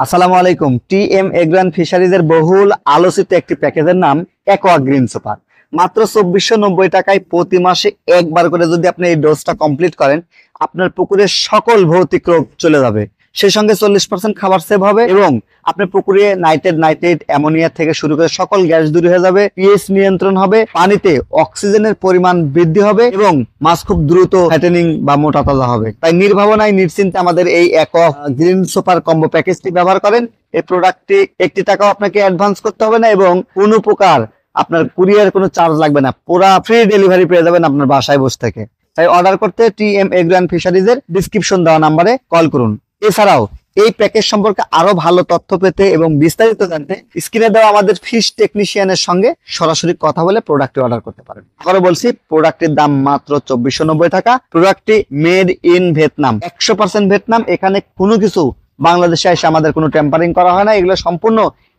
আসসালামু আলাইকুম। TM agro and ফিশারিজের বহুল আলোচিত একটি প্যাকেজের নাম অ্যাকোয়া গ্রিন সুপার। মাত্র 2490 টাকায় প্রতি মাসে একবার করে যদি আপনি এই ডোজটা কমপ্লিট করেন, আপনার পুকুরের সকল ভৌতিক রোগ চলে যাবে। সেই সঙ্গে 40% খাবার সেভ হবে এবং আপনার পুকুরে নাইট্রেট অ্যামোনিয়া থেকে শুরু করে সকল গ্যাস দূর হয়ে যাবে, পিএইচ নিয়ন্ত্রণ হবে, পানিতে অক্সিজেনের পরিমাণ বৃদ্ধি হবে এবং মাছ খুব দ্রুত ফ্যাটেনিং বা মোটা তাজা হবে। তাই নির্ভাবনায় নিশ্চিন্তে আমাদের এই অ্যাকোয়া গ্রিন সুপার কম্বো প্যাকেজটি ব্যবহার করেন। এই প্রোডাক্টটি 1 টাকাও আপনাকে অ্যাডভান্স করতে হবে না এবং কোনো প্রকার আপনার কুরিয়ার কোনো চার্জ লাগবে না, পুরা ফ্রি ডেলিভারি পেয়ে যাবেন আপনার বাসায় বসে থেকে। তাই অর্ডার করতে টিএম এগ্রো অ্যান্ড ফিশারিজের ডিসক্রিপশন দেওয়া নাম্বারে কল করুন। এছাড়াও এই প্যাকেজ সম্পর্কে আরো ভালো তথ্য পেতে এবং বিস্তারিত জানতে স্ক্রিনে দেওয়া আমাদের ফিশ টেকনিশিয়ানের সঙ্গে সরাসরি কথা বলে প্রোডাক্টটি অর্ডার করতে পারেন। আবারও বলছি, প্রোডাক্টের দাম মাত্র 2490 টাকা। প্রোডাক্টটি মেড ইন ভিয়েতনাম, 100% ভিয়েতনাম। এখানে কোনো কিছু বাংলাদেশে এসে আমাদের কোনো টেম্পারিং করা হয় না, এগুলো সম্পূর্ণ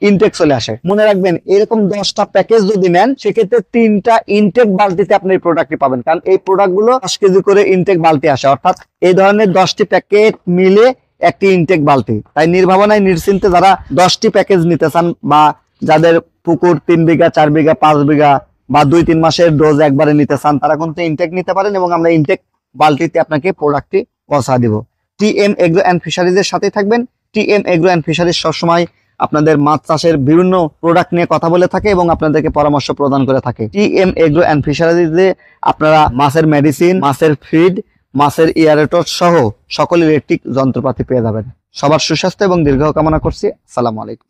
ইনটেক চলে আসে। মনে রাখবেন, এরকম 10টা প্যাকেজ যদি নেন সেক্ষেত্রে 3টা ইনটেক বালতিতে আপনি এই প্রোডাক্টটি পাবেন, কারণ এই প্রোডাক্টগুলো 10 কেজি করে ইনটেক বালতি আসে, অর্থাৎ এই ধরনের 10টি প্যাকেট মিলে একটি ইনটেক বালতি। তাই নির্ভাবনায় নিশ্চিন্তে যারা 10টি প্যাকেজ নিতে চান বা যাদের পুকুর 3 বিঘা 4 বিঘা 5 বিঘা বা 2-3 মাসের ডোজ একবারে নিতে চান, তারা কিন্তু ইনটেক নিতে পারেন এবং আমরা ইনটেক বালতিতে আপনাকে প্রোডাক্টটি পৌঁছা দিব। টিএম এগ্রো অ্যান্ড ফিশারিজের সাথেই থাকবেন। টিএম এগ্রো অ্যান্ড ফিশারিজ সবসময় আপনাদের মাছ চাষের বিভিন্ন প্রোডাক্ট নিয়ে কথা বলে থাকে এবং আপনাদেরকে পরামর্শ প্রদান করে থাকে। টিএম এগ্রো অ্যান্ড ফিশারিজে আপনারা মাছের মেডিসিন, মাছের ফিড, মাছের এয়ারেটর সহ সকল ইলেকট্রিক যন্ত্রপাতি পেয়ে যাবেন। সবার সুস্বাস্থ্য এবং দীর্ঘ কামনা করছি। আসসালামু আলাইকুম।